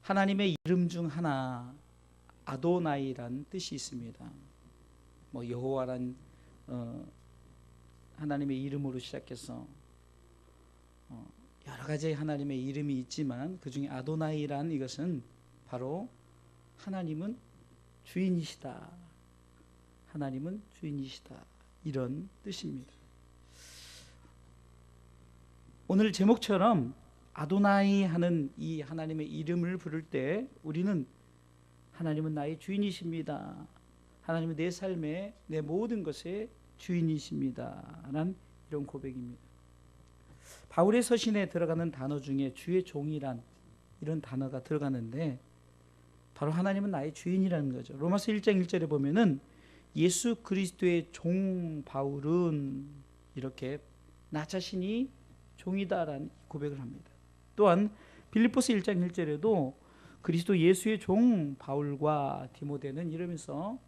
하나님의 이름 중 하나 아도나이란 뜻이 있습니다. 뭐 여호와란 하나님의 이름으로 시작해서 여러 가지 하나님의 이름이 있지만 그 중에 아도나이란 이것은 바로 하나님은 주인이시다. 하나님은 주인이시다. 이런 뜻입니다. 오늘 제목처럼 아도나이 하는 이 하나님의 이름을 부를 때 우리는 하나님은 나의 주인이십니다. 하나님은 내 삶의 내 모든 것의 주인이십니다. 라는 이런 고백입니다. 바울의 서신에 들어가는 단어 중에 주의 종이란 이런 단어가 들어가는데 바로 하나님은 나의 주인이라는 거죠. 로마서 1장 1절에 보면은 예수 그리스도의 종 바울은 이렇게 나 자신이 종이다라는 고백을 합니다. 또한 빌립보서 1장 1절에도 그리스도 예수의 종 바울과 디모데는 이러면서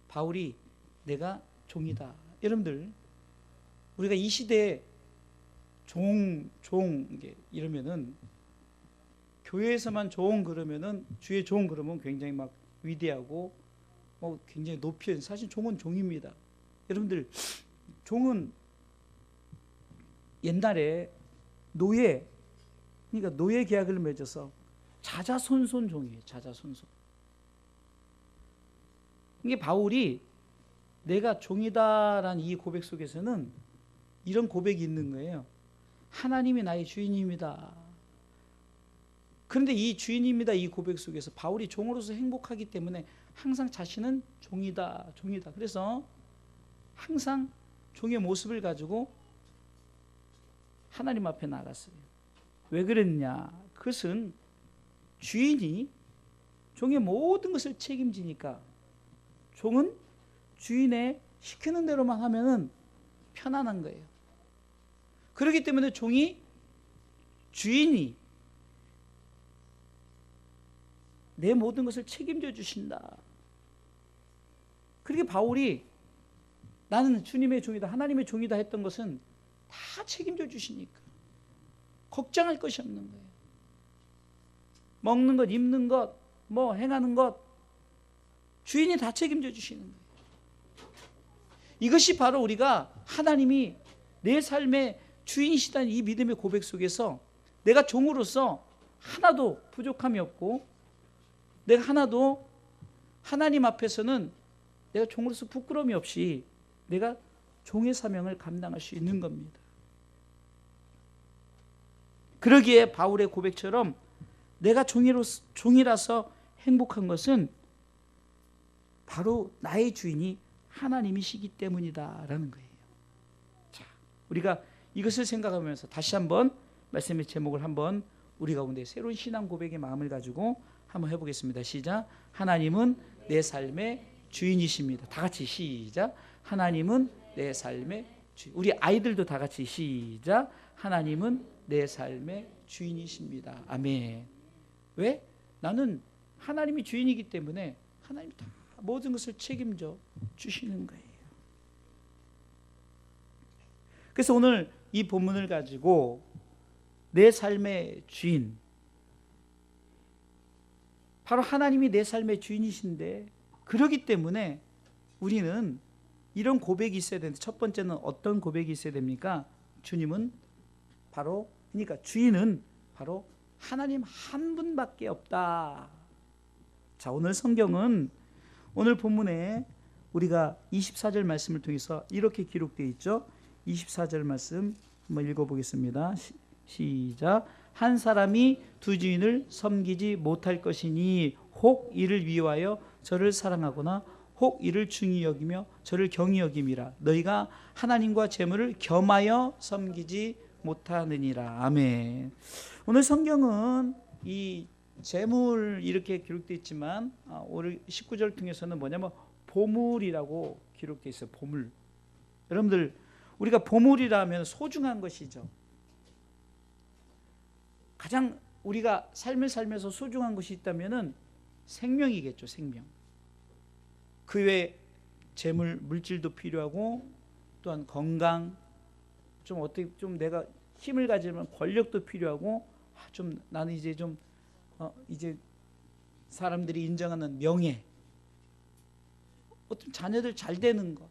바울이 내가 종이다. 여러분들 우리가 이 시대에 종 이러면은 교회에서만 종 그러면은 주의 종 그러면 굉장히 막 위대하고 굉장히 높이 사실 종은 종입니다. 여러분들 종은 옛날에 노예 그러니까 노예 계약을 맺어서 자자손손 종이에요. 자자손손. 이게 바울이 내가 종이다라는 이 고백 속에서는 이런 고백이 있는 거예요. 하나님이 나의 주인입니다. 그런데 이 주인입니다 이 고백 속에서 바울이 종으로서 행복하기 때문에 항상 자신은 종이다. 그래서 항상 종의 모습을 가지고 하나님 앞에 나갔어요. 왜 그랬냐? 그것은 주인이 종의 모든 것을 책임지니까 종은 주인의 시키는 대로만 하면은 편안한 거예요. 그렇기 때문에 주인이 내 모든 것을 책임져 주신다. 그렇게 바울이 나는 주님의 종이다, 하나님의 종이다 했던 것은 다 책임져 주시니까 걱정할 것이 없는 거예요. 먹는 것, 입는 것, 행하는 것 주인이 다 책임져 주시는 거예요. 이것이 바로 우리가 하나님이 내 삶의 주인이시다는 이 믿음의 고백 속에서 내가 종으로서 하나도 부족함이 없고 내가 하나도 하나님 앞에서는 내가 종으로서 부끄러움이 없이 내가 종의 사명을 감당할 수 있는 겁니다. 그러기에 바울의 고백처럼 내가 종이라서 행복한 것은 바로 나의 주인이 하나님이시기 때문이다라는 거예요. 자, 우리가 이것을 생각하면서 다시 한번 말씀의 제목을 한번 우리 가운데 새로운 신앙 고백의 마음을 가지고 한번 해보겠습니다. 시작. 하나님은 내 삶의 주인이십니다. 다 같이 시작. 하나님은 내 삶의 주인. 우리 아이들도 다 같이 시작. 하나님은 내 삶의 주인이십니다. 아멘. 왜? 나는 하나님이 주인이기 때문에 하나님이 다 모든 것을 책임져 주시는 거예요. 그래서 오늘 이 본문을 가지고 내 삶의 주인, 바로 하나님이 내 삶의 주인이신데 그러기 때문에 우리는 이런 고백이 있어야 되는데 첫 번째는 어떤 고백이 있어야 됩니까? 주님은 바로 그러니까 주인은 바로 하나님 한 분밖에 없다. 자, 오늘 성경은 오늘 본문에 우리가 24절 말씀을 통해서 이렇게 기록되어 있죠. 24절 말씀 한번 읽어보겠습니다. 시작. 한 사람이 두 주인을 섬기지 못할 것이니 혹 이를 위하여 저를 사랑하거나 혹 이를 중히 여기며 저를 경히 여김이라. 너희가 하나님과 재물을 겸하여 섬기지 못하느니라. 아멘. 오늘 성경은 이 재물 이렇게 기록되어 있지만 오늘 19절 통해서는 뭐냐면 보물이라고 기록되어 있어요. 보물. 여러분들 우리가 보물이라면 소중한 것이죠. 가장 우리가 삶을 살면서 소중한 것이 있다면은 생명이겠죠. 생명. 그 외에 재물, 물질도 필요하고 또한 건강, 좀 내가 힘을 가지려면 권력도 필요하고 좀 나는 이제 좀 이제 사람들이 인정하는 명예, 어떤 자녀들 잘 되는 거,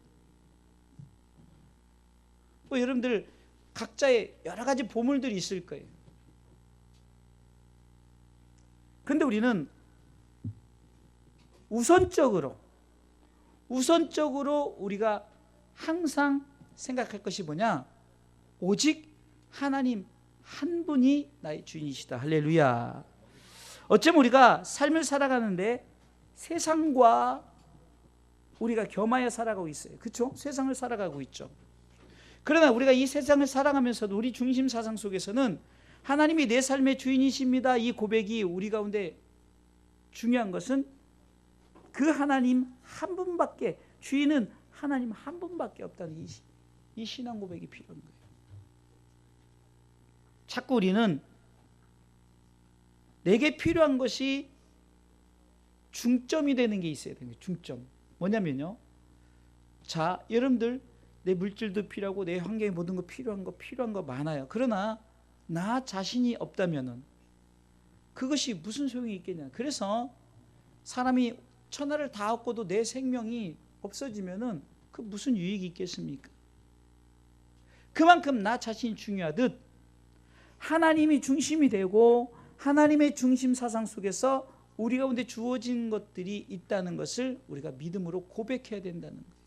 뭐 여러분들 각자의 여러 가지 보물들이 있을 거예요. 그런데 우리는 우선적으로 우리가 항상 생각할 것이 뭐냐? 오직 하나님 한 분이 나의 주인이시다. 할렐루야. 어쩌면 우리가 삶을 살아가는데 세상과 우리가 겸하여 살아가고 있어요. 그렇죠? 세상을 살아가고 있죠. 그러나 우리가 이 세상을 살아가면서도 우리 중심 사상 속에서는 하나님이 내 삶의 주인이십니다. 이 고백이 우리 가운데 중요한 것은 그 하나님 한 분밖에, 주인은 하나님 한 분밖에 없다는 이 신앙 고백이 필요한 거예요. 자꾸 우리는 내게 필요한 것이 중점이 되는 게 있어야 돼요. 중점. 뭐냐면요. 자, 여러분들 내 물질도 필요하고 내 환경에 모든 거 필요한 거 많아요. 그러나 나 자신이 없다면은 그것이 무슨 소용이 있겠냐. 그래서 사람이 천하를 다 얻고도 내 생명이 없어지면은 그 무슨 유익이 있겠습니까? 그만큼 나 자신이 중요하듯 하나님이 중심이 되고 하나님의 중심 사상 속에서 우리 가운데 주어진 것들이 있다는 것을 우리가 믿음으로 고백해야 된다는 거예요.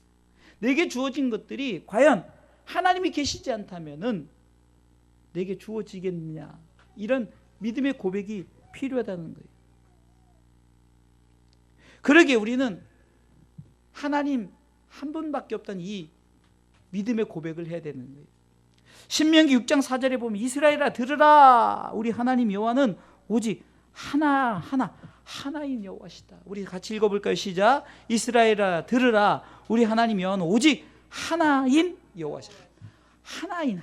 내게 주어진 것들이 과연 하나님이 계시지 않다면은 내게 주어지겠느냐, 이런 믿음의 고백이 필요하다는 거예요. 그러기에 우리는 하나님 한 분밖에 없다는 이 믿음의 고백을 해야 되는 거예요. 신명기 6장 4절에 보면 이스라엘아 들으라, 우리 하나님 여호와는 오직 하나인 여호와시다. 우리 같이 읽어볼까요? 시작. 이스라엘아 들으라, 우리 하나님 여호와는 오직 하나인 여호와시다. 하나인,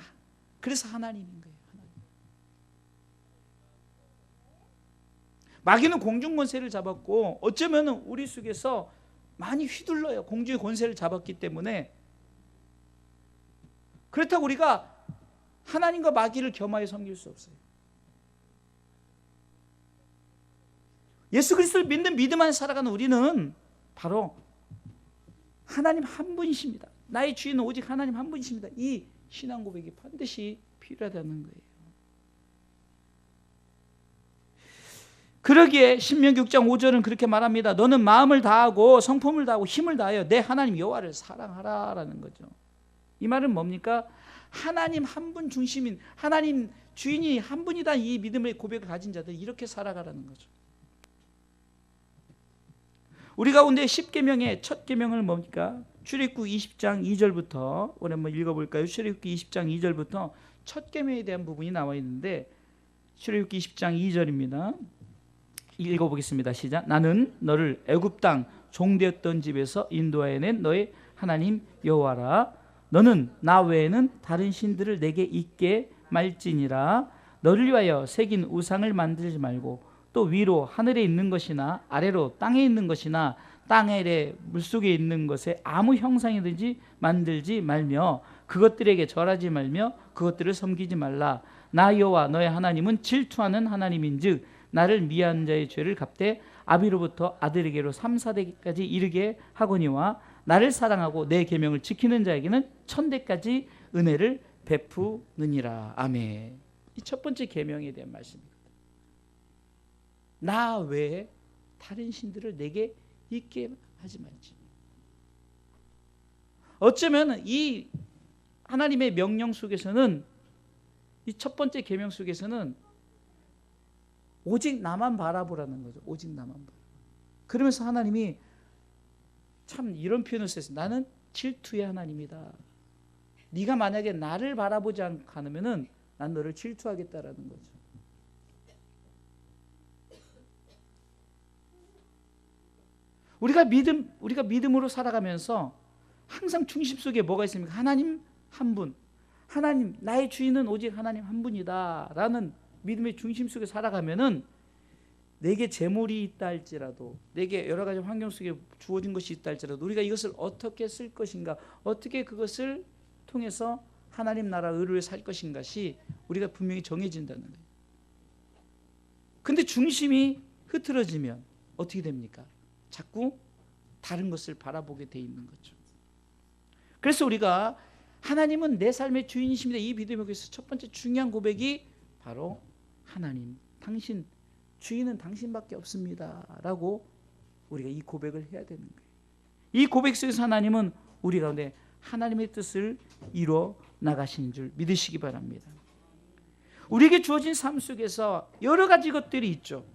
그래서 하나님인 거예요. 하나님. 마귀는 공중 권세를 잡았고 어쩌면 우리 속에서 많이 휘둘러요. 공중의 권세를 잡았기 때문에. 그렇다고 우리가 하나님과 마귀를 겸하여 섬길 수 없어요. 예수 그리스도를 믿는 믿음 안에 살아가는 우리는 바로 하나님 한 분이십니다. 나의 주인은 오직 하나님 한 분이십니다. 이 신앙 고백이 반드시 필요하다는 거예요. 그러기에 신명기 6장 5절은 그렇게 말합니다. 너는 마음을 다하고 성품을 다하고 힘을 다하여 내 하나님 여호와를 사랑하라라는 거죠. 이 말은 뭡니까? 하나님 한 분 중심인, 하나님 주인이 한 분이다, 이 믿음의 고백을 가진 자들 이렇게 살아가라는 거죠. 우리 가운데 10계명의 첫 계명은 뭡니까? 출애굽기 20장 2절부터 우리 한번 읽어볼까요? 출애굽기 20장 2절부터 첫 계명에 대한 부분이 나와 있는데 출애굽기 20장 2절입니다. 읽어보겠습니다. 시작. 나는 너를 애굽 땅 종되었던 집에서 인도하여낸 너의 하나님 여호와라. 너는 나 외에는 다른 신들을 내게 있게 말지니라. 너를 위하여 새긴 우상을 만들지 말고 또 위로 하늘에 있는 것이나 아래로 땅에 있는 것이나 땅 아래 물속에 있는 것에 아무 형상이든지 만들지 말며 그것들에게 절하지 말며 그것들을 섬기지 말라. 나 여호와 너의 하나님은 질투하는 하나님인즉 나를 미워하는 자의 죄를 갚되 아비로부터 아들에게로 3, 4대까지 이르게 하거니와 나를 사랑하고 내 계명을 지키는 자에게는 천대까지 은혜를 베푸느니라. 아멘. 이 첫 번째 계명에 대한 말씀입니다. 나 외에 다른 신들을 내게 있게 하지 말지. 어쩌면 이 하나님의 명령 속에서는, 이 첫 번째 계명 속에서는 오직 나만 바라보라는 거죠. 오직 나만 바라. 그러면서 하나님이 참 이런 표현을 썼어요. 나는 질투의 하나님이다. 네가 만약에 나를 바라보지 않으면은 난 너를 질투하겠다라는 거죠. 우리가 믿음으로 살아가면서 항상 중심 속에 뭐가 있습니까? 하나님 한 분. 하나님, 나의 주인은 오직 하나님 한 분이다라는 믿음의 중심 속에 살아가면은 내게 재물이 있다 할지라도, 내게 여러 가지 환경 속에 주어진 것이 있다 할지라도 우리가 이것을 어떻게 쓸 것인가, 어떻게 그것을 통해서 하나님 나라 의를 살 것인가시 우리가 분명히 정해진다는 거예요. 근데 중심이 흐트러지면 어떻게 됩니까? 자꾸 다른 것을 바라보게 돼 있는 거죠. 그래서 우리가 하나님은 내 삶의 주인이십니다. 이 비대목에서 첫 번째 중요한 고백이 바로 하나님, 당신, 주인은 당신밖에 없습니다 라고 우리가 이 고백을 해야 되는 거예요. 이 고백 속에서 하나님은 우리 가운데 하나님의 뜻을 이루어 나가시는 줄 믿으시기 바랍니다. 우리에게 주어진 삶 속에서 여러 가지 것들이 있죠.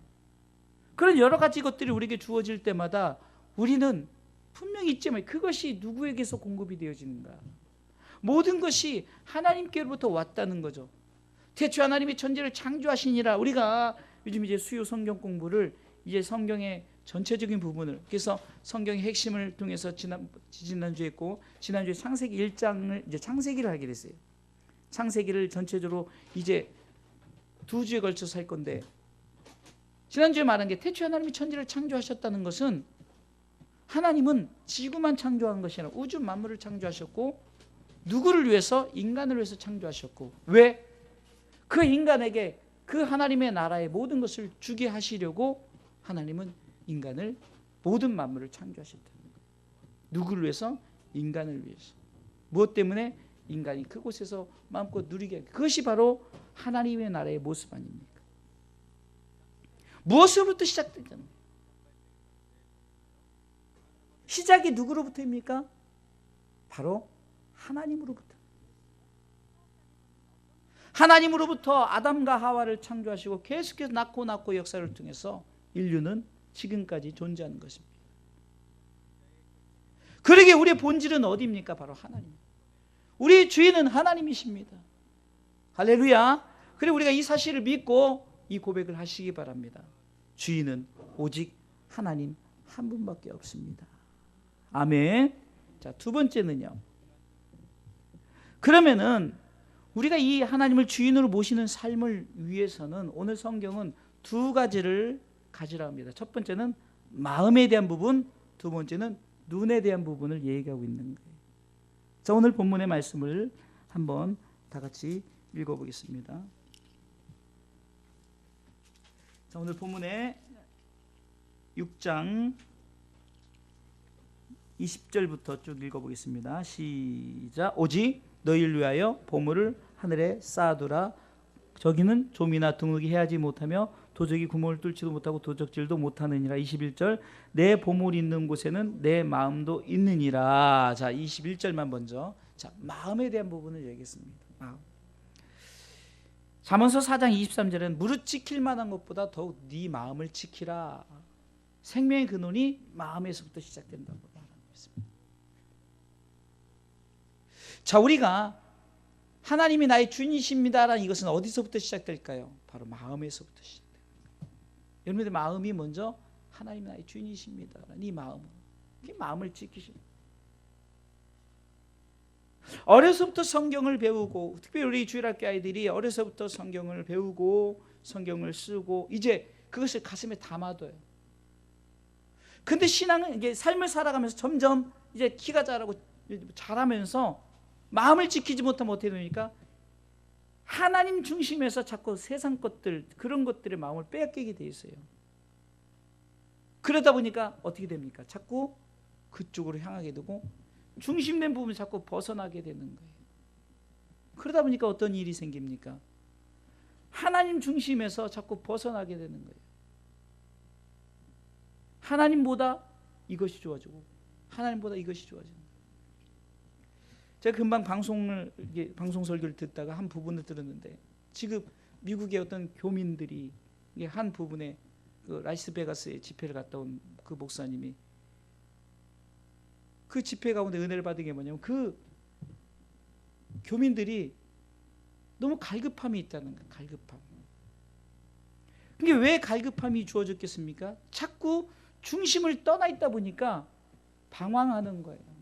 그런 여러 가지 것들이 우리에게 주어질 때마다 우리는 분명히 있지만 그것이 누구에게서 공급이 되어지는가? 모든 것이 하나님께로부터 왔다는 거죠. 태초 하나님이 천지를 창조하시니라. 우리가 요즘 이제 수요 성경 공부를 이제 성경의 전체적인 부분을, 그래서 성경의 핵심을 통해서 지난주에 했고, 지난주에 창세기 1장을 이제 창세기를 하게 됐어요. 창세기를 전체적으로 이제 2주에 걸쳐서 할 건데, 지난주에 말한 게 태초 하나님이 천지를 창조하셨다는 것은 하나님은 지구만 창조한 것이 아니라 우주 만물을 창조하셨고, 누구를 위해서? 인간을 위해서 창조하셨고, 왜? 그 인간에게 그 하나님의 나라의 모든 것을 주게 하시려고 하나님은 인간을, 모든 만물을 창조하셨다. 누구를 위해서? 인간을 위해서. 무엇 때문에? 인간이 그곳에서 마음껏 누리게 하기. 그것이 바로 하나님의 나라의 모습 아닙니까? 무엇으로부터 시작되잖아요. 시작이 누구로부터입니까? 바로 하나님으로부터. 하나님으로부터 아담과 하와를 창조하시고 계속해서 낳고 역사를 통해서 인류는 지금까지 존재하는 것입니다. 그러기에 우리의 본질은 어디입니까? 바로 하나님. 우리의 주인은 하나님이십니다. 할렐루야. 그리고 우리가 이 사실을 믿고 이 고백을 하시기 바랍니다. 주인은 오직 하나님 한 분밖에 없습니다. 아멘. 자, 두 번째는요. 그러면은 우리가 이 하나님을 주인으로 모시는 삶을 위해서는 오늘 성경은 두 가지를 가지라 합니다. 첫 번째는 마음에 대한 부분, 두 번째는 눈에 대한 부분을 얘기하고 있는 거예요. 자, 오늘 본문의 말씀을 한번 다 같이 읽어보겠습니다. 자, 오늘 본문의 6장 20절부터 쭉 읽어보겠습니다. 시작. 오직 너희를 위하여 보물을 하늘에 쌓아두라. 저기는 좀이나 등록이 해하지 못하며 도적이 구멍을 뚫지도 못하고 도적질도 못하느니라. 21절. 내 보물이 있는 곳에는 내 마음도 있느니라. 자, 21절만 먼저. 자, 마음에 대한 부분을 얘기했습니다. 마음. 잠언서 4장 23절에는 무릇 지킬 만한 것보다 더욱 네 마음을 지키라. 생명의 근원이 마음에서부터 시작된다고 말하고 있습니다. 자, 우리가 하나님이 나의 주인이십니다라는 이것은 어디서부터 시작될까요? 바로 마음에서부터 시작됩니다. 여러분들 마음이 먼저 하나님이 나의 주인이십니다라는 이 마음은, 이 마음을 지키십니다. 어려서부터 성경을 배우고, 특별히 우리 주일학교 아이들이 어려서부터 성경을 배우고 성경을 쓰고 이제 그것을 가슴에 담아둬요. 근데 신앙은 이게 삶을 살아가면서 점점 이제 키가 자라고 자라면서 마음을 지키지 못하면 어떻게 됩니까? 하나님 중심에서 자꾸 세상 것들, 그런 것들의 마음을 빼앗기게 돼 있어요. 그러다 보니까 어떻게 됩니까? 자꾸 그쪽으로 향하게 되고 중심된 부분이 자꾸 벗어나게 되는 거예요. 그러다 보니까 어떤 일이 생깁니까? 하나님 중심에서 자꾸 벗어나게 되는 거예요. 하나님보다 이것이 좋아지고 하나님보다 이것이 좋아지는 거예요. 제가 금방 방송 설교를 듣다가 한 부분을 들었는데, 지금 미국의 어떤 교민들이 한 부분에 그 라스베가스에 집회를 갔다 온 그 목사님이 그 집회 가운데 은혜를 받은 게 뭐냐면 그 교민들이 너무 갈급함이 있다는 거예요. 갈급함. 그게 왜 갈급함이 주어졌겠습니까? 자꾸 중심을 떠나 있다 보니까 방황하는 거예요.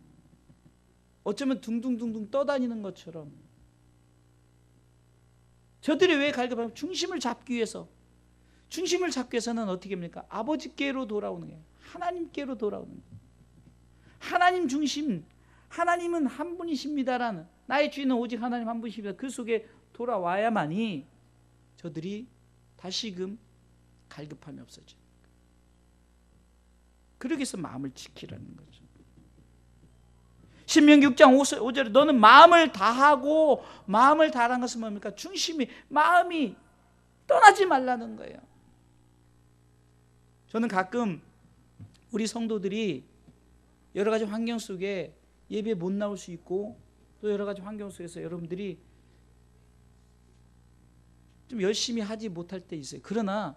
어쩌면 둥둥둥둥 떠다니는 것처럼. 저들이 왜 갈급하면 중심을 잡기 위해서, 중심을 잡기 위해서는 어떻게 합니까? 아버지께로 돌아오는 거예요. 하나님께로 돌아오는 거예요. 하나님 중심, 하나님은 한 분이십니다라는, 나의 주인은 오직 하나님 한 분이십니다. 그 속에 돌아와야만이 저들이 다시금 갈급함이 없어져. 그러기 위해서 마음을 지키라는 거죠. 신명기 6장 5절에 너는 마음을 다하고, 마음을 다하는 것은 뭡니까? 중심이, 마음이 떠나지 말라는 거예요. 저는 가끔 우리 성도들이 여러 가지 환경 속에 예배 못 나올 수 있고, 또 여러 가지 환경 속에서 여러분들이 좀 열심히 하지 못할 때 있어요. 그러나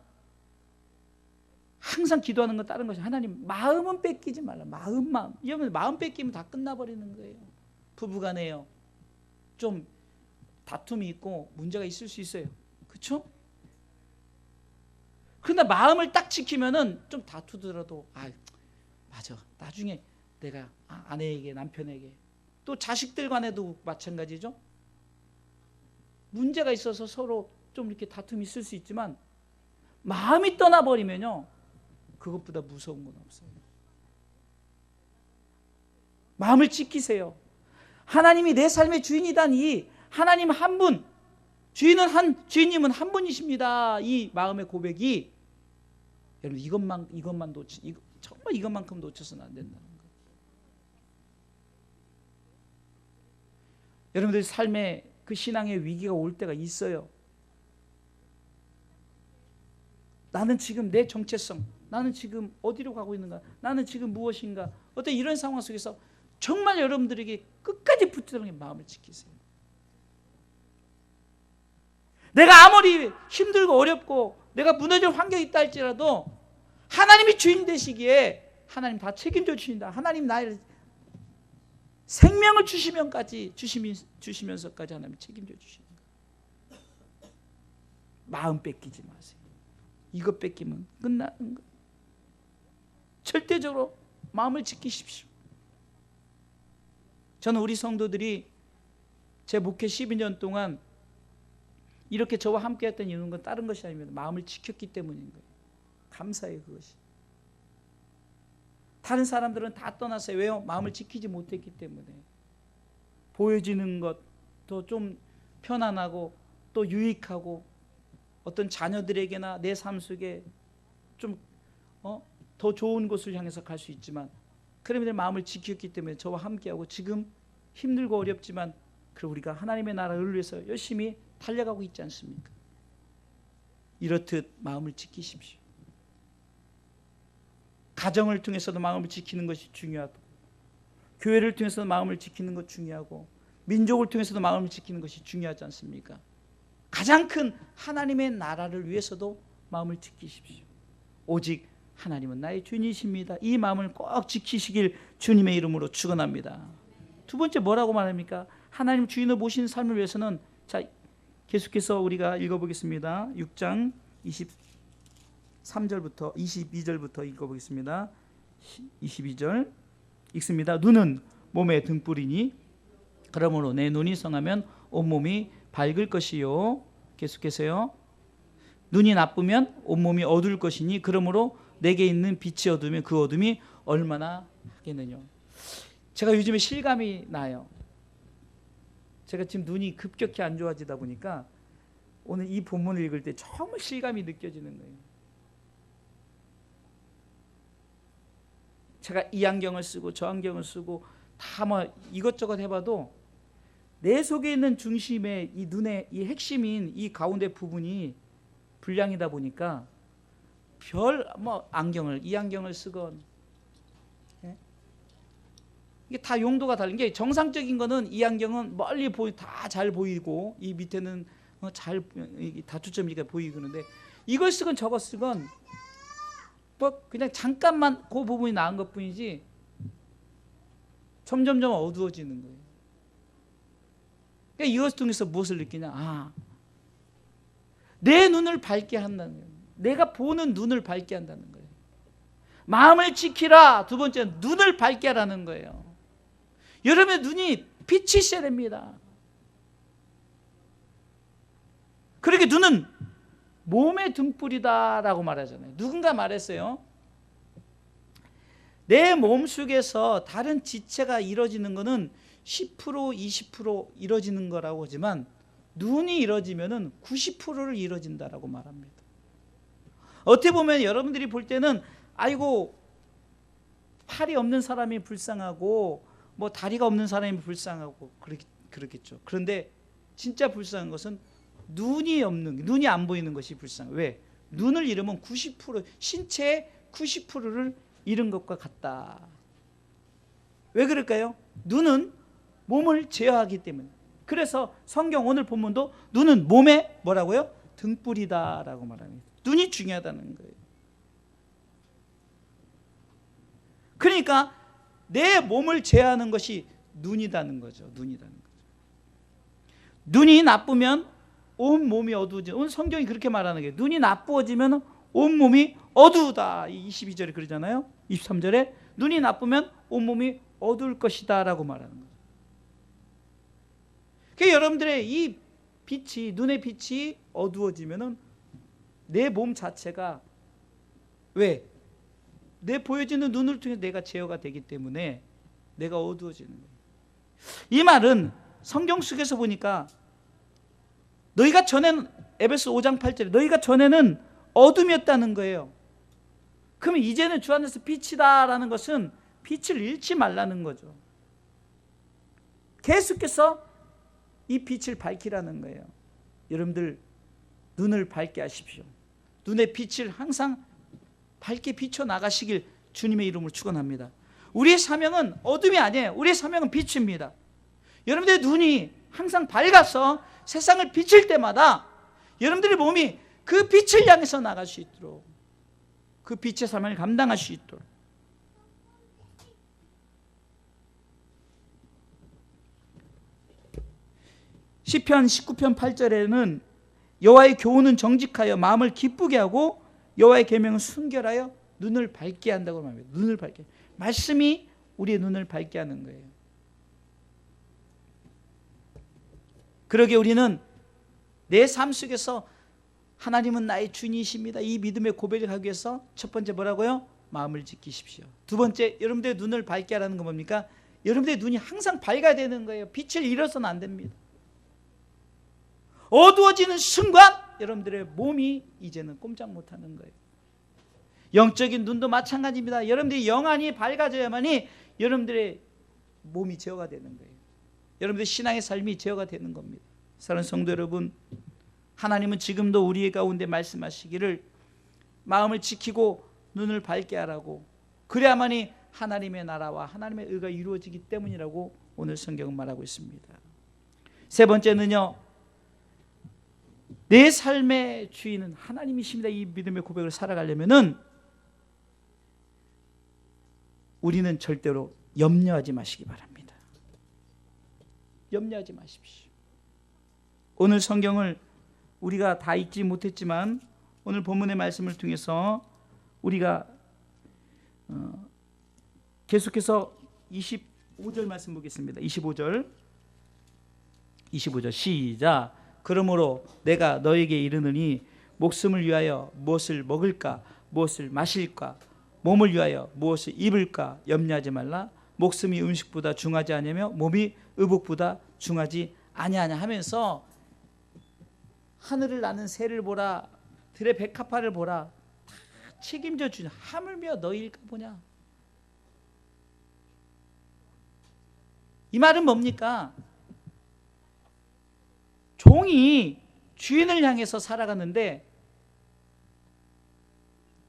항상 기도하는 건 다른 것이, 하나님 마음은 뺏기지 말라. 마음. 여러분 마음 뺏기면 다 끝나버리는 거예요. 부부간에요, 좀 다툼이 있고 문제가 있을 수 있어요. 그렇죠? 그러나 마음을 딱 지키면은 좀 다투더라도 맞아, 나중에 내가 아내에게, 남편에게, 또 자식들 간에도 마찬가지죠. 문제가 있어서 서로 좀 이렇게 다툼이 있을 수 있지만 마음이 떠나버리면요, 그것보다 무서운 건 없어요. 마음을 지키세요. 하나님이 내 삶의 주인이란 이 하나님 한 분, 주님은 한 분이십니다. 이 마음의 고백이, 여러분 이것만 정말 이것만큼 놓쳐서는 안 된다는 거예요. 여러분들 삶에 그 신앙의 위기가 올 때가 있어요. 나는 지금 내 정체성, 나는 지금 어디로 가고 있는가, 나는 지금 무엇인가, 어떤 이런 상황 속에서 정말 여러분들에게 끝까지 붙들는 마음을 지키세요. 내가 아무리 힘들고 어렵고 내가 무너질 환경이 있다 할지라도 하나님이 주인 되시기에 하나님 다 책임져 주신다. 하나님 나의 생명을 주시면서까지 하나님 책임져 주시는 거예요. 마음 뺏기지 마세요. 이것 뺏기면 끝나는 거예요. 절대적으로 마음을 지키십시오. 저는 우리 성도들이 제 목회 12년 동안 이렇게 저와 함께 했던 이유는 건 다른 것이 아닙니다. 마음을 지켰기 때문인 거예요. 감사해요, 그것이. 다른 사람들은 다 떠났어요. 왜요? 마음을 지키지 못했기 때문에. 보여지는 것도 좀 편안하고 또 유익하고, 어떤 자녀들에게나 내 삶 속에 좀 더 좋은 곳을 향해서 갈 수 있지만, 그러면 마음을 지켰기 때문에 저와 함께하고 지금 힘들고 어렵지만 그리고 우리가 하나님의 나라를 위해서 열심히 달려가고 있지 않습니까? 이렇듯 마음을 지키십시오. 가정을 통해서도 마음을 지키는 것이 중요하고, 교회를 통해서도 마음을 지키는 것 중요하고, 민족을 통해서도 마음을 지키는 것이 중요하지 않습니까? 가장 큰 하나님의 나라를 위해서도 마음을 지키십시오. 오직 하나님은 나의 주인이십니다. 이 마음을 꼭 지키시길 주님의 이름으로 축원합니다. 두 번째 뭐라고 말합니까? 하나님 주인을 모시는 삶을 위해서는, 자, 계속해서 우리가 읽어보겠습니다. 6장 23절부터 22절부터 읽어보겠습니다. 22절 읽습니다. 눈은 몸의 등불이니 그러므로 내 눈이 성하면 온몸이 밝을 것이요. 계속해서요. 눈이 나쁘면 온몸이 어두울 것이니 그러므로 내게 있는 빛이 어두우면 그 어둠이 얼마나 하겠느냐. 제가 요즘에 실감이 나요. 제가 지금 눈이 급격히 안 좋아지다 보니까 오늘 이 본문을 읽을 때 정말 실감이 느껴지는 거예요. 제가 이 안경을 쓰고 저 안경을 쓰고 다 뭐 이것저것 해봐도 내 속에 있는 중심의 이 눈의 이 핵심인 이 가운데 부분이 불량이다 보니까 이 안경을 쓰건, 이게 다 용도가 다른 게, 정상적인 거는 이 안경은 멀리 다 잘 보이고 이 밑에는 잘 다투점이가 보이고, 그런데 이걸 쓰건 저거 쓰건 그냥 잠깐만 그 부분이 나은 것 뿐이지 점점점 어두워지는 거예요. 그러니까 이것을 통해서 무엇을 느끼냐? 내 눈을 밝게 한다는 거예요. 내가 보는 눈을 밝게 한다는 거예요. 마음을 지키라. 두 번째, 눈을 밝게 하라는 거예요. 여러분의 눈이 빛이 있어야 됩니다. 그렇게 눈은 몸의 등불이다라고 말하잖아요. 누군가 말했어요. 내 몸속에서 다른 지체가 이루어지는 것은 10% 20% 이루어지는 거라고 하지만 눈이 이루어지면 90%를 이루어진다라고 말합니다. 어떻게 보면 여러분들이 볼 때는 아이고 팔이 없는 사람이 불쌍하고 뭐 다리가 없는 사람이 불쌍하고 그렇겠죠. 그런데 진짜 불쌍한 것은 눈이 안 보이는 것이 불쌍해. 왜? 눈을 잃으면 90% 신체의 90%를 잃은 것과 같다. 왜 그럴까요? 눈은 몸을 제어하기 때문에. 그래서 성경 오늘 본문도 눈은 몸의 뭐라고요? 등불이다라고 말합니다. 눈이 중요하다는 거예요. 그러니까 내 몸을 제어하는 것이 눈이라는 거죠. 눈이 나쁘면 온 몸이 어두워져. 오늘 성경이 그렇게 말하는 거예요. 눈이 나쁘어지면 온 몸이 어두우다. 22절에 그러잖아요. 23절에 눈이 나쁘면 온 몸이 어두울 것이다 라고 말하는 거예요. 그러니까 여러분들의 이 빛이, 눈의 빛이 어두워지면 내 몸 자체가 왜? 내 보여지는 눈을 통해 내가 제어가 되기 때문에 내가 어두워지는 거예요. 이 말은 성경 속에서 보니까 너희가 전에는 에베소 5장 8절에 너희가 전에는 어둠이었다는 거예요. 그러면 이제는 주 안에서 빛이다라는 것은 빛을 잃지 말라는 거죠. 계속해서 이 빛을 밝히라는 거예요. 여러분들 눈을 밝게 하십시오. 눈의 빛을 항상 밝게 비춰나가시길 주님의 이름으로 축원합니다. 우리의 사명은 어둠이 아니에요. 우리의 사명은 빛입니다. 여러분들의 눈이 항상 밝아서 세상을 비칠 때마다 여러분들의 몸이 그 빛을 향해서 나갈 수 있도록, 그 빛의 사명을 감당할 수 있도록. 시편 19편 8절에는 여호와의 교훈은 정직하여 마음을 기쁘게 하고 여호와의 계명은 순결하여 눈을 밝게 한다고 말합니다. 눈을 밝게. 말씀이 우리의 눈을 밝게 하는 거예요. 그러게 우리는 내 삶 속에서 하나님은 나의 주인이십니다. 이 믿음의 고백을 하기 위해서 첫 번째 뭐라고요? 마음을 지키십시오. 두 번째, 여러분들의 눈을 밝게 하라는 건 뭡니까? 여러분들의 눈이 항상 밝아야 되는 거예요. 빛을 잃어서는 안 됩니다. 어두워지는 순간 여러분들의 몸이 이제는 꼼짝 못하는 거예요. 영적인 눈도 마찬가지입니다. 여러분들이 영안이 밝아져야만이 여러분들의 몸이 제어가 되는 거예요. 여러분들의 신앙의 삶이 제어가 되는 겁니다. 사랑하는 성도 여러분, 하나님은 지금도 우리 가운데 말씀하시기를 마음을 지키고 눈을 밝게 하라고, 그래야만이 하나님의 나라와 하나님의 의가 이루어지기 때문이라고 오늘 성경은 말하고 있습니다. 세 번째는요, 내 삶의 주인은 하나님이십니다. 이 믿음의 고백을 살아가려면은 우리는 절대로 염려하지 마시기 바랍니다. 염려하지 마십시오. 오늘 성경을 우리가 다 읽지 못했지만 오늘 본문의 말씀을 통해서 우리가 계속해서 25절 말씀 보겠습니다. 25절 시작. 그러므로 내가 너에게 이르노니 목숨을 위하여 무엇을 먹을까, 무엇을 마실까, 몸을 위하여 무엇을 입을까 염려하지 말라. 목숨이 음식보다 중하지 아니하며 몸이 의복보다 중하지 아니하냐 하면서 하늘을 나는 새를 보라, 들의 백합화를 보라, 다 책임져 주냐. 하물며 너희일까 보냐. 이 말은 뭡니까? 종이 주인을 향해서 살아가는데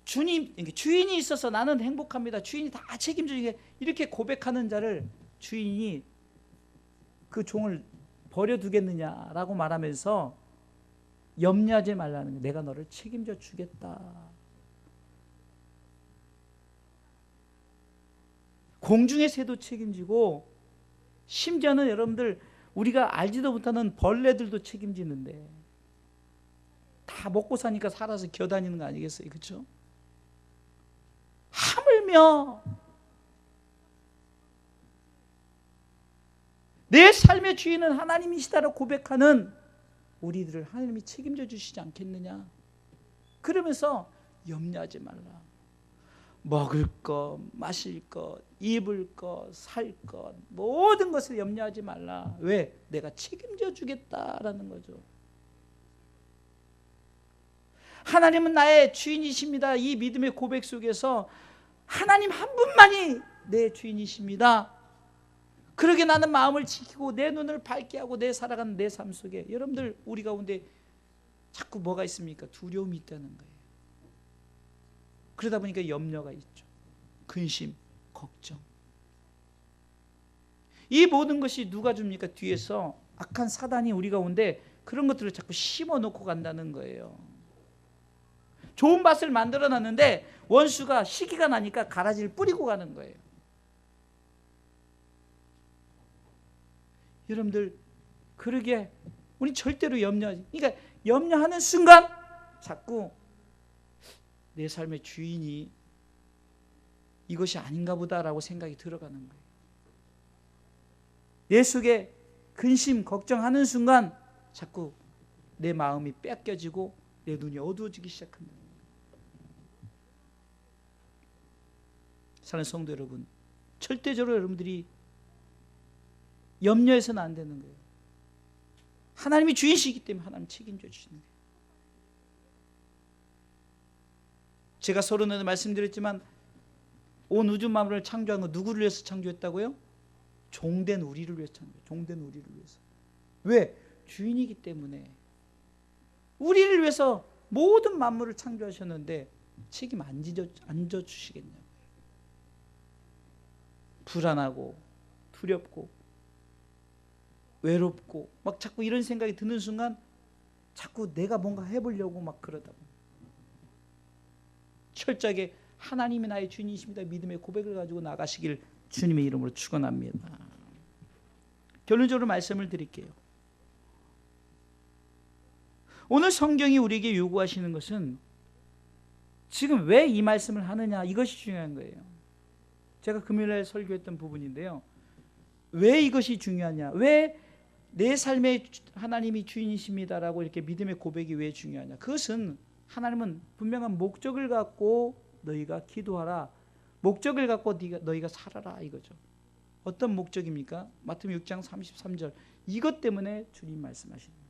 주인이 있어서 나는 행복합니다. 주인이 다 책임지게 이렇게 고백하는 자를 주인이 그 종을 버려두겠느냐라고 말하면서 염려하지 말라는 거예요. 내가 너를 책임져 주겠다. 공중의 새도 책임지고 심지어는 여러분들 우리가 알지도 못하는 벌레들도 책임지는데 다 먹고 사니까 살아서 기어다니는 거 아니겠어요? 그렇죠? 하물며 내 삶의 주인은 하나님이시다라고 고백하는 우리들을 하나님이 책임져 주시지 않겠느냐. 그러면서 염려하지 말라. 먹을 것, 마실 것, 입을 것, 살 것, 모든 것을 염려하지 말라. 왜? 내가 책임져 주겠다라는 거죠. 하나님은 나의 주인이십니다. 이 믿음의 고백 속에서 하나님 한 분만이 내 주인이십니다. 그러게 나는 마음을 지키고 내 눈을 밝게 하고 내 살아가는 내 삶 속에, 여러분들 우리 가운데 자꾸 뭐가 있습니까? 두려움이 있다는 거예요. 그러다 보니까 염려가 있죠. 근심, 걱정. 이 모든 것이 누가 줍니까? 뒤에서 악한 사단이 우리 가운데 그런 것들을 자꾸 심어 놓고 간다는 거예요. 좋은 밭을 만들어 놨는데 원수가 시기가 나니까 가라지를 뿌리고 가는 거예요. 여러분들, 그러게 우리 절대로 염려하지. 그러니까 염려하는 순간 자꾸 내 삶의 주인이 이것이 아닌가 보다라고 생각이 들어가는 거예요. 내 속에 근심, 걱정하는 순간 자꾸 내 마음이 뺏겨지고 내 눈이 어두워지기 시작한다. 사랑하는 성도 여러분, 절대적으로 여러분들이 염려해서는 안 되는 거예요. 하나님이 주인이시기 때문에 하나님 책임져 주시는 거예요. 제가 서론에도 말씀드렸지만 온 우주 만물을 창조한 건 누구를 위해서 창조했다고요? 종된 우리를 위해서 창조해요. 종된 우리를 위해서. 왜? 주인이기 때문에. 우리를 위해서 모든 만물을 창조하셨는데 책임 안 져주시겠냐고요. 불안하고 두렵고 외롭고 막 자꾸 이런 생각이 드는 순간 자꾸 내가 뭔가 해보려고 막 그러다 보니 철저하게 하나님이 나의 주인이십니다. 믿음의 고백을 가지고 나가시길 주님의 이름으로 축원합니다. 결론적으로 말씀을 드릴게요. 오늘 성경이 우리에게 요구하시는 것은 지금 왜 이 말씀을 하느냐, 이것이 중요한 거예요. 제가 금요일에 설교했던 부분인데요. 왜 이것이 중요하냐, 왜 내 삶의 하나님이 주인이십니다라고 이렇게 믿음의 고백이 왜 중요하냐. 그것은 하나님은 분명한 목적을 갖고 너희가 기도하라, 목적을 갖고 너희가 살아라, 이거죠. 어떤 목적입니까? 마태복음 6장 33절, 이것 때문에 주님 말씀하시는 거예요.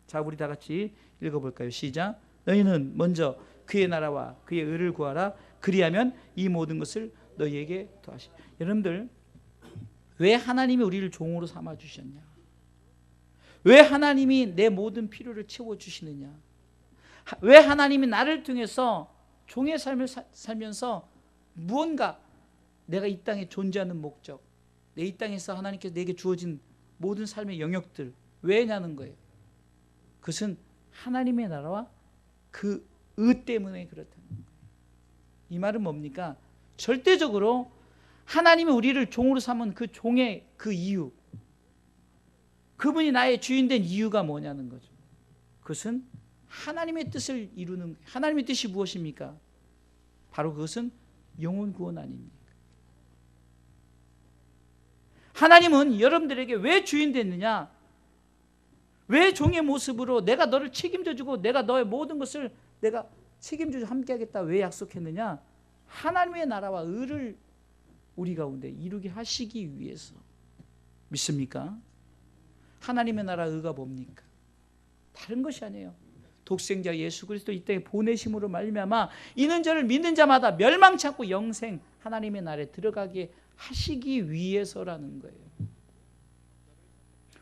자, 우리 다 같이 읽어볼까요? 시작. 너희는 먼저 그의 나라와 그의 의를 구하라. 그리하면 이 모든 것을 너희에게 더하시. 여러분들, 왜 하나님이 우리를 종으로 삼아 주셨냐? 왜 하나님이 내 모든 필요를 채워주시느냐? 왜 하나님이 나를 통해서 종의 삶을 살면서 무언가 내가 이 땅에 존재하는 목적, 내 이 땅에서 하나님께서 내게 주어진 모든 삶의 영역들 왜냐는 거예요. 그것은 하나님의 나라와 그 의 때문에 그렇다는 거예요. 이 말은 뭡니까? 절대적으로 하나님이 우리를 종으로 삼은 그 종의 그 이유, 그분이 나의 주인 된 이유가 뭐냐는 거죠. 그것은 하나님의 뜻을 이루는, 하나님의 뜻이 무엇입니까? 바로 그것은 영혼 구원 아닙니까? 하나님은 여러분들에게 왜 주인 됐느냐? 왜 종의 모습으로 내가 너를 책임져 주고 내가 너의 모든 것을 내가 책임져 주고 함께 하겠다 왜 약속했느냐? 하나님의 나라와 의를 우리 가운데 이루게 하시기 위해서. 믿습니까? 하나님의 나라 의가 뭡니까? 다른 것이 아니에요. 독생자 예수 그리스도 이 땅에 보내심으로 말미암아 이는 저를 믿는 자마다 멸망치 않고 영생 하나님의 나라에 들어가게 하시기 위해서라는 거예요.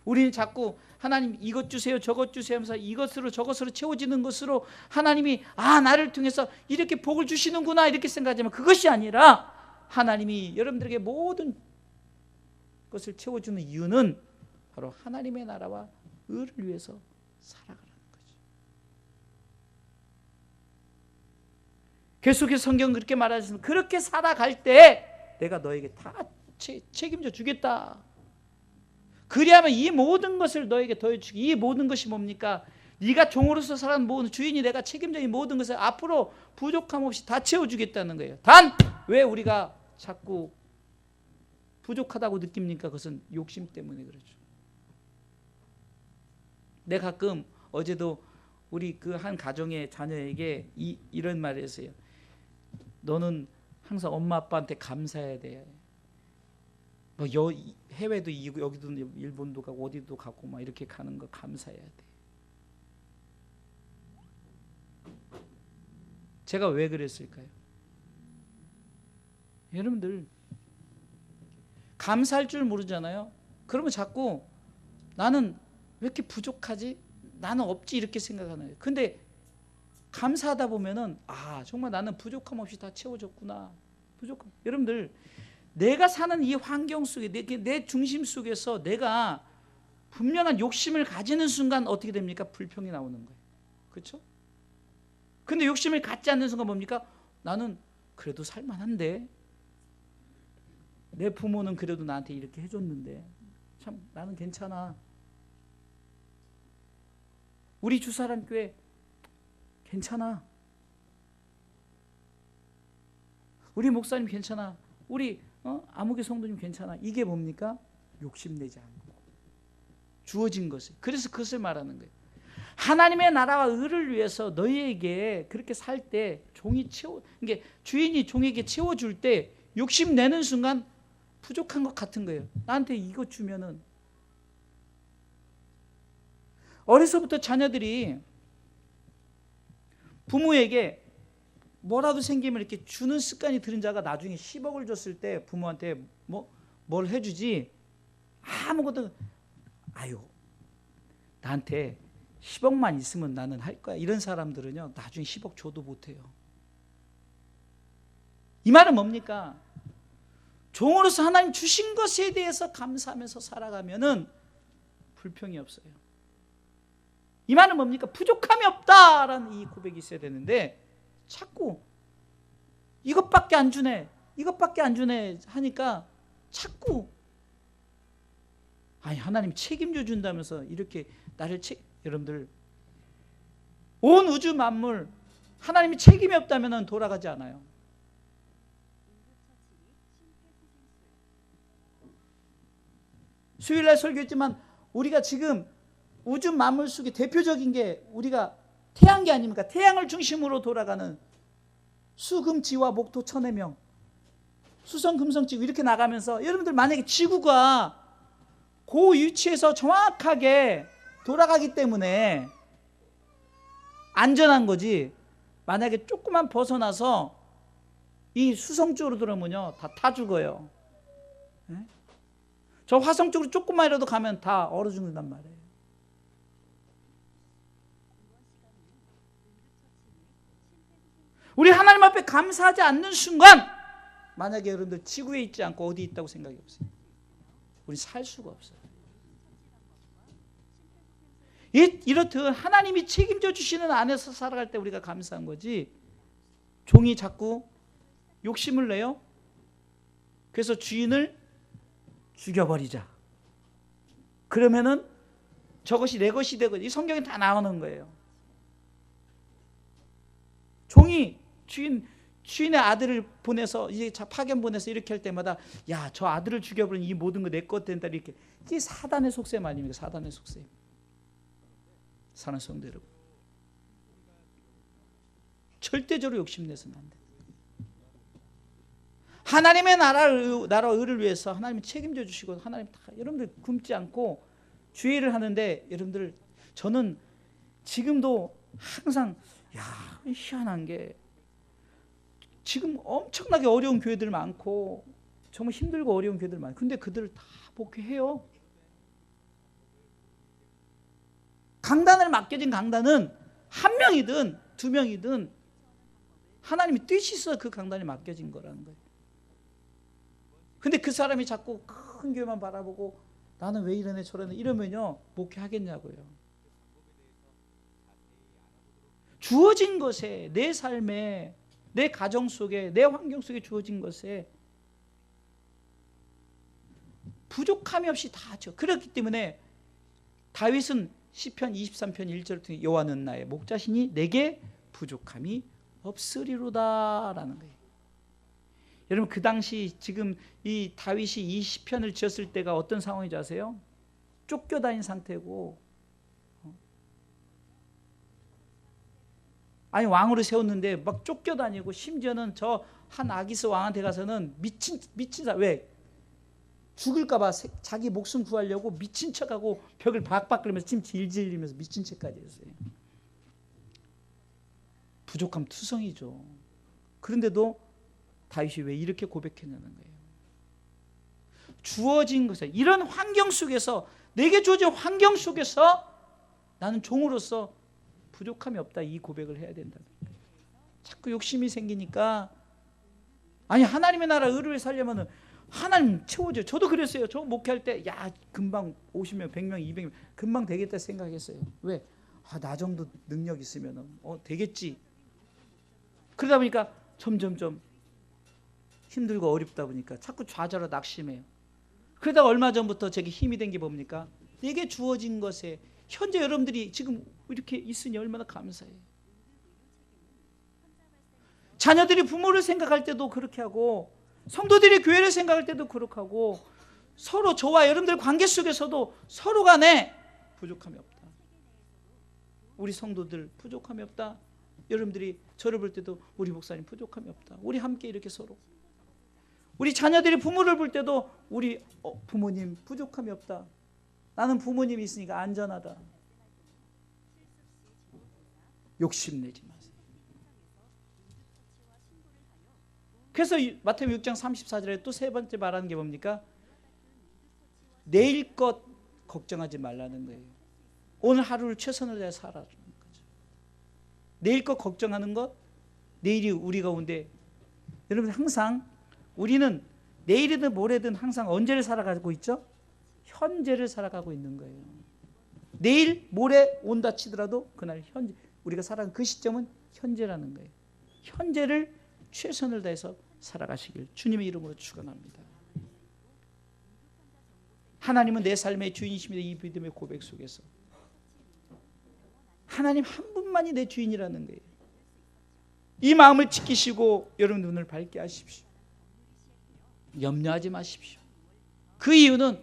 우리는 자꾸 하나님 이것 주세요 저것 주세요 하면서 이것으로 저것으로 채워지는 것으로 하나님이 나를 통해서 이렇게 복을 주시는구나 이렇게 생각하지만 그것이 아니라 하나님이 여러분들에게 모든 것을 채워주는 이유는 바로 하나님의 나라와 의를 위해서 살아가라는 거죠. 계속해서 성경은 그렇게 말하셨습니다. 그렇게 살아갈 때 내가 너에게 다 책임져 주겠다. 그리하면 이 모든 것을 너에게 더해주기. 이 모든 것이 뭡니까? 네가 종으로서 살아가는 모든 주인이 내가 책임져 이 모든 것을 앞으로 부족함 없이 다 채워주겠다는 거예요. 단 왜 우리가 자꾸 부족하다고 느낍니까? 그것은 욕심 때문에 그렇죠. 내가 가끔 어제도 우리 그 한 가정의 자녀에게 이런 말을 했어요. 너는 항상 엄마 아빠한테 감사해야 돼. 뭐 해외도 여기도 일본도 가고 어디도 가고 막 이렇게 가는 거 감사해야 돼. 제가 왜 그랬을까요? 여러분들 감사할 줄 모르잖아요. 그러면 자꾸 나는 왜 이렇게 부족하지? 나는 없지 이렇게 생각하는 거예요. 근데 감사하다 보면은 정말 나는 부족함 없이 다 채워졌구나. 부족함. 여러분들 내가 사는 이 환경 속에 내 중심 속에서 내가 분명한 욕심을 가지는 순간 어떻게 됩니까? 불평이 나오는 거예요. 그렇죠? 근데 욕심을 갖지 않는 순간 뭡니까? 나는 그래도 살만한데 내 부모는 그래도 나한테 이렇게 해줬는데 참 나는 괜찮아. 우리 주사랑교회 괜찮아. 우리 목사님 괜찮아. 우리 아무개 성도님 괜찮아. 이게 뭡니까? 욕심내지 않고 주어진 것을. 그래서 그것을 말하는 거예요. 하나님의 나라와 의를 위해서 너희에게 그렇게 살 때 이게 주인이 종에게 채워줄 때 욕심내는 순간 부족한 것 같은 거예요. 나한테 이거 주면은. 어려서부터 자녀들이 부모에게 뭐라도 생기면 이렇게 주는 습관이 들은 자가 나중에 10억을 줬을 때 부모한테 뭘 해주지? 아무것도 나한테 10억만 있으면 나는 할 거야. 이런 사람들은요 나중에 10억 줘도 못해요. 이 말은 뭡니까? 종으로서 하나님 주신 것에 대해서 감사하면서 살아가면은 불평이 없어요. 이 말은 뭡니까? 부족함이 없다라는 이 고백이 있어야 되는데 자꾸 이것밖에 안 주네 하니까 자꾸 하나님 책임져 준다면서 이렇게 나를 여러분들 온 우주 만물 하나님이 책임이 없다면 돌아가지 않아요. 수요일날 설교했지만 우리가 지금 우주 만물 속에 대표적인 게 우리가 태양계 아닙니까? 태양을 중심으로 돌아가는 수금지와 목토 천의 명, 수성금성지구 이렇게 나가면서 여러분들 만약에 지구가 그 위치에서 정확하게 돌아가기 때문에 안전한 거지, 만약에 조금만 벗어나서 이 수성 쪽으로 들어오면요 다 타 죽어요. 네? 저 화성 쪽으로 조금만이라도 가면 다 얼어 죽는단 말이에요. 우리 하나님 앞에 감사하지 않는 순간 만약에 여러분들 지구에 있지 않고 어디 있다고 생각해 보세요. 우리 살 수가 없어요. 이렇듯 하나님이 책임져 주시는 안에서 살아갈 때 우리가 감사한 거지, 종이 자꾸 욕심을 내요. 그래서 주인을 죽여버리자. 그러면은 저것이 내 것이 되고, 이 성경에 다 나오는 거예요. 종이 주인의 아들을 보내서 이제 파견 보내서 이렇게 할 때마다 야, 저 아들을 죽여버리니 이 모든 거 내 것 된다 이렇게. 이게 사단의 속셈 아닙니까? 사단의 속셈. 사랑하는 성도 여러분, 절대적으로 욕심내서는 안 돼. 하나님의 나라 의를 위해서 하나님이 책임져 주시고 하나님 다 여러분들 굶지 않고 주의를 하는데, 여러분들 저는 지금도 항상 희한한 게 지금 엄청나게 어려운 교회들 많고 정말 힘들고 어려운 교회들 많아요. 근데 그들을 다 목회해요. 강단을 맡겨진 강단은 한 명이든 두 명이든 하나님이 뜻이 있어 그 강단이 맡겨진 거라는 거예요. 근데 그 사람이 자꾸 큰 교회만 바라보고 나는 왜 이러네 저러네 이러면요 목회하겠냐고요. 주어진 것에, 내 삶에, 내 가정 속에, 내 환경 속에 주어진 것에 부족함이 없이 다 하죠. 그렇기 때문에 다윗은 시편 23편 1절을 통해 여호와는 나의 목자시니 내게 부족함이 없으리로다 라는 거예요. 여러분 그 당시 지금 이 다윗이 이 시편을 지었을 때가 어떤 상황인지 아세요? 쫓겨다닌 상태고, 아니 왕으로 세웠는데 막 쫓겨다니고, 심지어는 저 한 아기스 왕한테 가서는 미친 사 왜? 죽을까봐 자기 목숨 구하려고 미친 척하고 벽을 박박 그러면서 침 질질 흘리면서 미친 척까지 했어요. 부족함 투성이죠. 그런데도 다윗이 왜 이렇게 고백했냐는 거예요. 주어진 것에, 이런 환경 속에서, 내게 주어진 환경 속에서 나는 종으로서 부족함이 없다, 이 고백을 해야 된다. 자꾸 욕심이 생기니까, 아니 하나님의 나라 의를 살려면 하나님 채워줘요. 저도 그랬어요. 저 목회할 때 야 금방 50명 100명 200명 금방 되겠다 생각했어요. 왜? 나 정도 능력 있으면 되겠지. 그러다 보니까 점점점 힘들고 어렵다 보니까 자꾸 좌절하고 낙심해요. 그러다가 얼마 전부터 제게 힘이 된 게 뭡니까? 내게 주어진 것에, 현재 여러분들이 지금 이렇게 있으니 얼마나 감사해요. 자녀들이 부모를 생각할 때도 그렇게 하고, 성도들이 교회를 생각할 때도 그렇게 하고, 서로 저와 여러분들 관계 속에서도 서로 간에 부족함이 없다. 우리 성도들 부족함이 없다. 여러분들이 저를 볼 때도 우리 목사님 부족함이 없다. 우리 함께 이렇게 서로, 우리 자녀들이 부모를 볼 때도 우리 부모님 부족함이 없다. 나는 부모님이 있으니까 안전하다. 욕심내지 마세요. 그래서 마태복음 6장 34절에 또 세 번째 말하는 게 뭡니까? 내일 것 걱정하지 말라는 거예요. 오늘 하루를 최선을 다해 살아라는 거죠. 내일 것 걱정하는 것, 내일이 우리 가운데, 여러분 항상 우리는 내일이든 모레든 항상 언제를 살아가고 있죠? 현재를 살아가고 있는 거예요. 내일 모레 온다 치더라도 그날 현재, 우리가 살아가는 그 시점은 현재라는 거예요. 현재를 최선을 다해서 살아가시길 주님의 이름으로 축원합니다. 하나님은 내 삶의 주인이십니다. 이 믿음의 고백 속에서 하나님 한 분만이 내 주인이라는 거예요. 이 마음을 지키시고 여러분 눈을 밝게 하십시오. 염려하지 마십시오. 그 이유는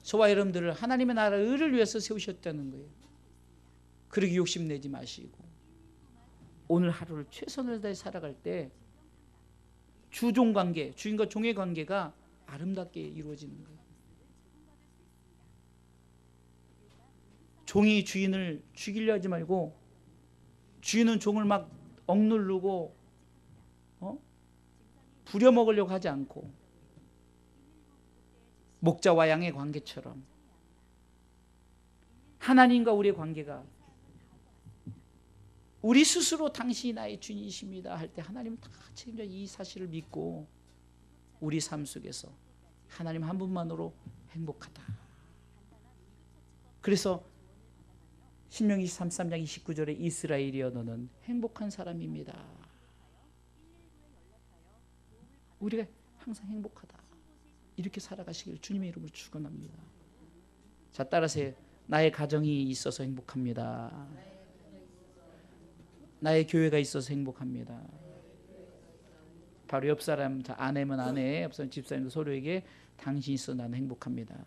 저와 여러분들을 하나님의 나라 의를 위해서 세우셨다는 거예요. 그러기 욕심내지 마시고 오늘 하루를 최선을 다해 살아갈 때 주종 관계, 주인과 종의 관계가 아름답게 이루어지는 거예요. 종이 주인을 죽이려 하지 말고, 주인은 종을 막 억누르고 부려먹으려고 하지 않고, 목자와 양의 관계처럼 하나님과 우리의 관계가, 우리 스스로 당신이 나의 주인이십니다 할 때 하나님은 다 책임져 이 사실을 믿고 우리 삶 속에서 하나님 한 분만으로 행복하다. 그래서 신명기 33장 29절에 이스라엘이여 너는 행복한 사람입니다. 우리가 항상 행복하다. 이렇게 살아가시길 주님의 이름으로 축원합니다. 자, 따라서 나의 가정이 있어서 행복합니다. 나의 교회가 있어서 행복합니다. 바로 옆 사람, 아내면 아내, 옆 사람 집사님도 서로에게 당신이 있어 나는 행복합니다.